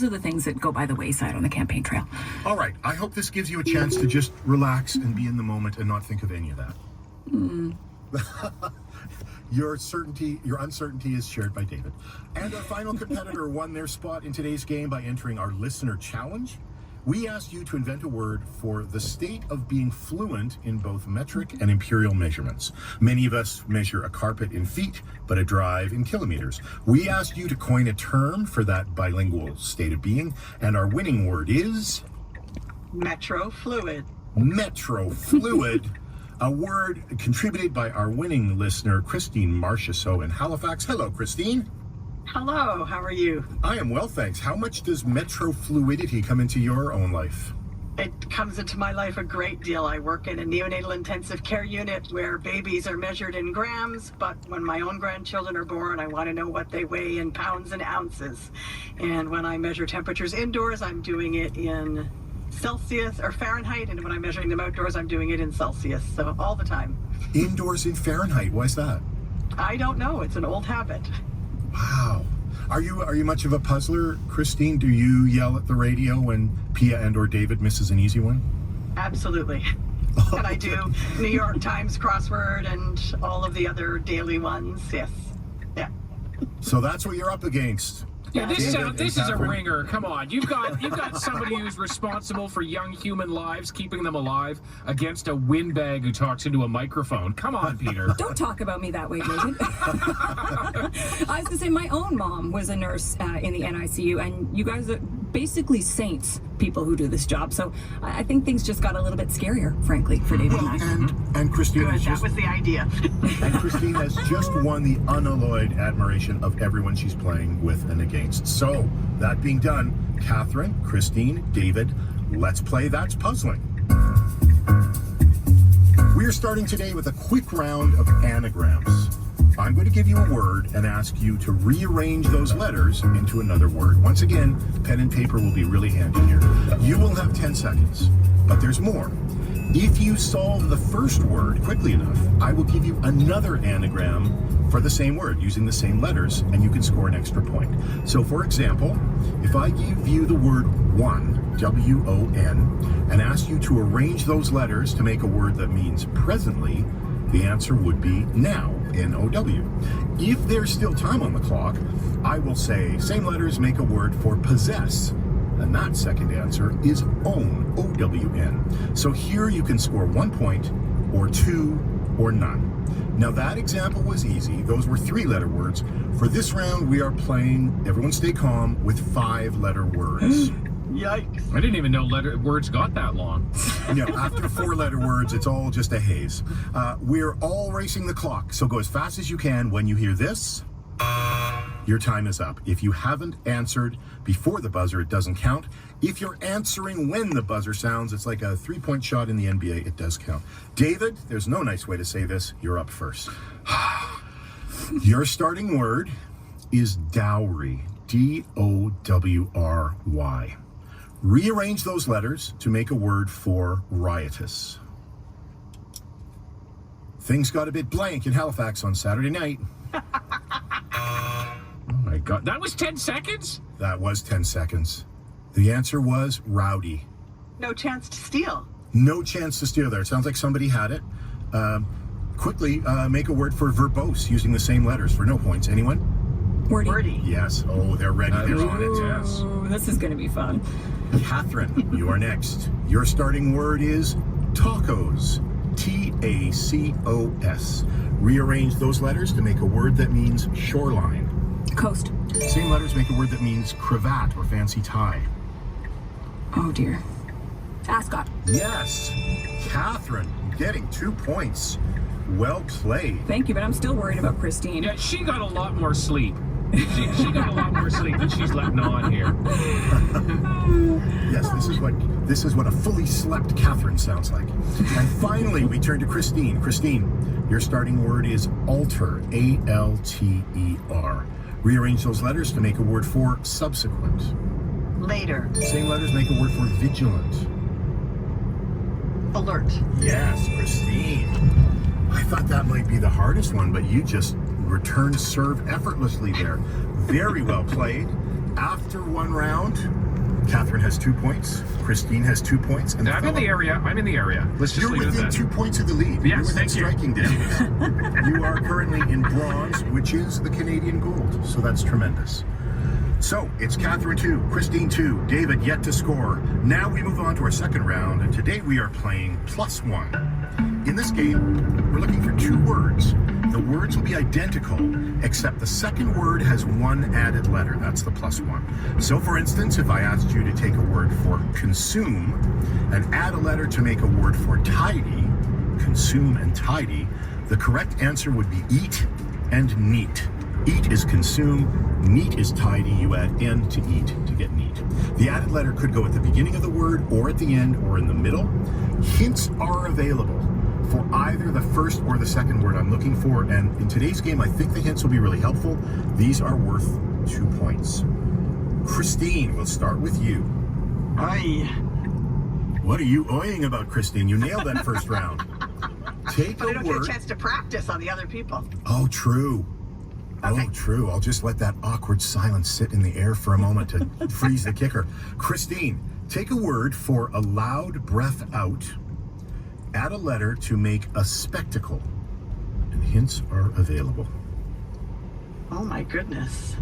Those are the things that go by the wayside on the campaign trail. All right. I hope this gives you a chance to just relax and be in the moment and not think of any of that. Your uncertainty is shared by David. And our final competitor won their spot in today's game by entering our listener challenge. We asked you to invent a word for the state of being fluent in both metric and imperial measurements. Many of us measure a carpet in feet, but a drive in kilometers. We asked you to coin a term for that bilingual state of being, and our winning word is... Metrofluid. Metrofluid. A word contributed by our winning listener, Christine Marchessault in Halifax. Hello, Christine. Hello, how are you? I am well, thanks. How much does metrofluidity come into your own life? It comes into my life a great deal. I work in a neonatal intensive care unit where babies are measured in grams, but when my own grandchildren are born, I want to know what they weigh in pounds and ounces. And when I measure temperatures indoors, I'm doing it in Celsius or Fahrenheit, and when I'm measuring them outdoors, I'm doing it in Celsius, so all the time. Indoors in Fahrenheit, why is that? I don't know, it's an old habit. Wow. Are you much of a puzzler, Christine? Do you yell at the radio when Pia and or David misses an easy one? Absolutely. And I do New York Times crossword and all of the other daily ones, yes. Yeah. So that's what you're up against. Yeah, this is a Catherine. ringer. Come on, you've got somebody who's responsible for young human lives, keeping them alive, against a windbag who talks into a microphone. Come on, Peter. Don't talk about me that way, David. I was going to say, my own mom was a nurse in the NICU, and you guys are basically saints, people who do this job. So I think things just got a little bit scarier, frankly, for David and I. And Christine Good, has that just was the idea. and Christine has just won the unalloyed admiration of everyone she's playing with and against. So, that being done, Catherine, Christine, David, let's play That's Puzzling. We're starting today with a quick round of anagrams. I'm going to give you a word and ask you to rearrange those letters into another word. Once again, pen and paper will be really handy here. You will have 10 seconds, but there's more. If you solve the first word quickly enough, I will give you another anagram for the same word using the same letters, and you can score an extra point. So for example, if I give you the word one, W-O-N, and ask you to arrange those letters to make a word that means presently, the answer would be now, N-O-W. If there's still time on the clock, I will say same letters make a word for possess. And that second answer is own, O-W-N. So here you can score 1 point, or 2, or none. Now that example was easy. Those were 3-letter words. For this round, we are playing, everyone stay calm, with 5-letter words. Yikes. I didn't even know words got that long. You know, after 4-letter words, it's all just a haze. We're all racing the clock, so go as fast as you can. When you hear this, your time is up. If you haven't answered before the buzzer, it doesn't count. If you're answering when the buzzer sounds, it's like a 3-point shot in the NBA. It does count. David, there's no nice way to say this. You're up first. Your starting word is dowry. D-O-W-R-Y. Rearrange those letters to make a word for riotous. Things got a bit blank in Halifax on Saturday night. Oh my God, that was 10 seconds? That was 10 seconds. The answer was rowdy. No chance to steal. No chance to steal there. It sounds like somebody had it. Quickly make a word for verbose using the same letters for no points. Anyone? Wordy. Yes. Oh, they're ready. They're on it. Yes. Ooh, this is going to be fun. Catherine, you are next. Your starting word is tacos. T-A-C-O-S. Rearrange those letters to make a word that means shoreline. Coast. Same letters make a word that means cravat or fancy tie. Oh, dear. Ascot. Yes. Catherine, getting 2 points. Well played. Thank you, but I'm still worried about Christine. Yeah, she got a lot more sleep. She got a lot more sleep than she's letting on here. Yes, this is what a fully slept Catherine sounds like. And finally, we turn to Christine. Christine, your starting word is alter. A-L-T-E-R. Rearrange those letters to make a word for subsequent. Later. Same letters make a word for vigilant. Alert. Yes, Christine. I thought that might be the hardest one, but you just returned serve effortlessly there. Very well played. After one round, Catherine has 2 points, Christine has 2 points, and I'm in the area. Let's just you're leave it at within that. 2 points of the lead. Yes, You're within thank you. striking distance. You are currently in bronze, which is the Canadian gold, so that's tremendous. So it's Catherine 2, Christine 2, David yet to score. Now we move on to our second round, and today we are playing +1. In this game, we're looking for 2 words. The words will be identical, except the second word has one added letter. That's the +1. So for instance, if I asked you to take a word for consume and add a letter to make a word for tidy, consume and tidy, the correct answer would be eat and neat. Eat is consume, neat is tidy. You add N to eat to get neat. The added letter could go at the beginning of the word or at the end or in the middle. Hints are available for either the first or the second word I'm looking for, and in today's game I think the hints will be really helpful. These are worth 2 points. Christine, we'll start with you. Aye. What are you oying about, Christine? You nailed that first round. Take But I a don't get a word. chance to practice on the other people. Oh, true. Okay. Oh, true. I'll just let that awkward silence sit in the air for a moment to freeze the kicker. Christine, take a word for a loud breath out. Add a letter to make a spectacle. And hints are available. Oh my goodness.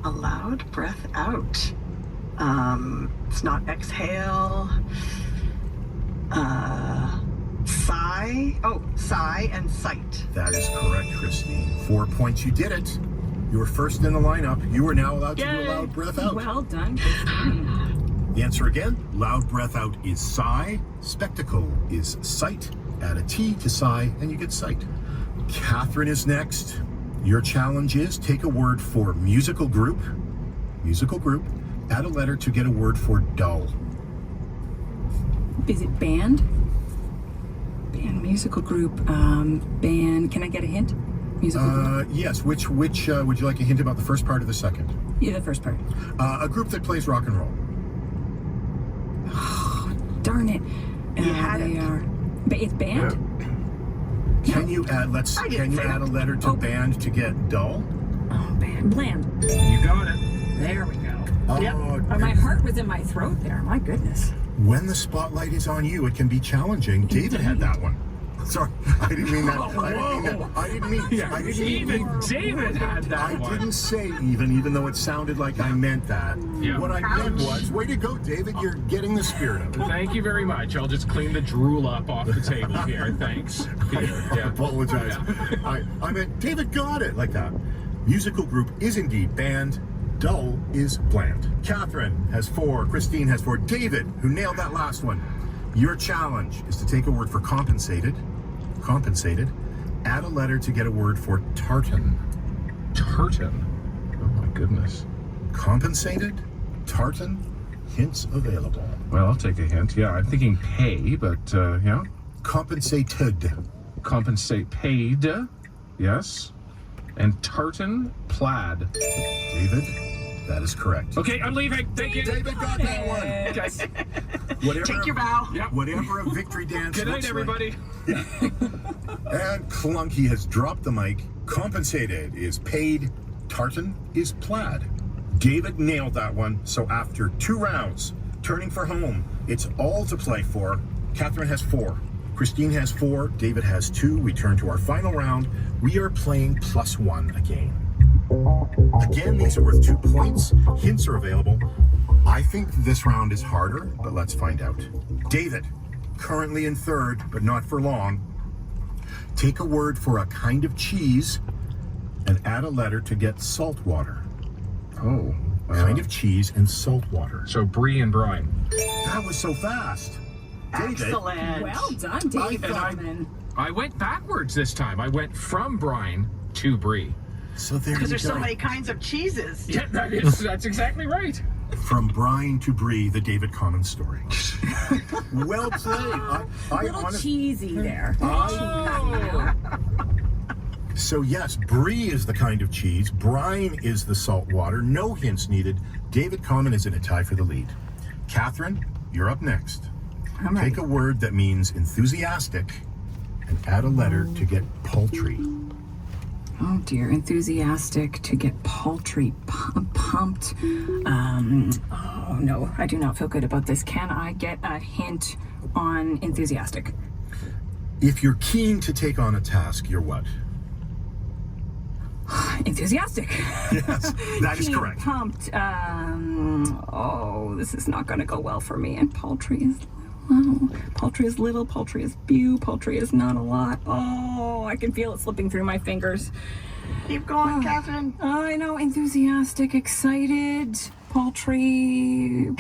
A loud breath out. It's not exhale. Sigh. Oh, sigh and sight. That is correct, Christine. 4 points. You did it. You were first in the lineup. You are now allowed to do a Yay. loud breath out. Well done, Christine. The answer again, loud breath out is sigh. Spectacle is sight. Add a T to sigh and you get sight. Catherine is next. Your challenge is take a word for musical group. Musical group. Add a letter to get a word for dull. Is it band? Band, musical group, band. Can I get a hint? Musical group? Yes. Which would you like a hint about, the first part or the second? Yeah, the first part. A group that plays rock and roll. Darn it. You had they it. are. But it's band? Can you add I didn't can you say add a that. letter to Oh. band to get dull? Oh, band. Bland. You got it. There we go. Oh, Yep. Oh, my heart was in my throat there. My goodness. When the spotlight is on you, it can be challenging. David had that one. Sorry, I didn't mean that. I didn't mean Even David had that I one. didn't say even though it sounded like I meant that. Yeah. What I meant was, way to go, David. You're getting the spirit of it. Thank you very much. I'll just clean the drool up off the table here. Thanks. Here, I yeah. apologize. I meant David got it like that. Musical group is indeed band. Dull is bland. Catherine has 4. Christine has 4. David, who nailed that last one. Your challenge is to take a word for compensated. Compensated. Add a letter to get a word for tartan. Tartan. Oh my goodness. Compensated, tartan, hints available. Well, I'll take a hint. Yeah, I'm thinking pay, but yeah. Compensated. Compensate paid. Yes. And tartan plaid. David, that is correct. Okay, I'm leaving. Thank you. David got that one. Okay. Whatever, Take your bow. Yep. whatever a victory dance Good night, looks everybody. like. And Clunky has dropped the mic. Compensated is paid. Tartan is plaid. David nailed that one. So after 2 rounds, turning for home, it's all to play for. Catherine has 4. Christine has 4. David has 2. We turn to our final round. We are playing +1 again. Again, these are worth 2 points. Hints are available. I think this round is harder, but let's find out. David, currently in third, but not for long. Take a word for a kind of cheese and add a letter to get salt water. Oh. Kind of cheese and salt water. So brie and brine. That was so fast. David, Excellent. Well done, David. thought- I went backwards this time. I went from brine to brie. so there you Because there's so go. many kinds of cheeses. Yeah, that's exactly right. From brine to brie, the David Commons story. Well played. A little cheesy there. Oh. So yes, brie is the kind of cheese. Brine is the salt water. No hints needed. David Common is in a tie for the lead. Catherine, you're up next. I'm ready. Take a word that means enthusiastic and add a letter to get paltry. Oh dear, enthusiastic to get paltry pumped. Oh no, I do not feel good about this. Can I get a hint on enthusiastic? If you're keen to take on a task, you're what? Enthusiastic. Yes, that is Keen, correct. Pumped. Oh, this is not going to go well for me. And paltry is paltry is little, paltry is few, paltry is not a lot. Oh, I can feel it slipping through my fingers. Keep going, Catherine. I know, enthusiastic, excited, paltry.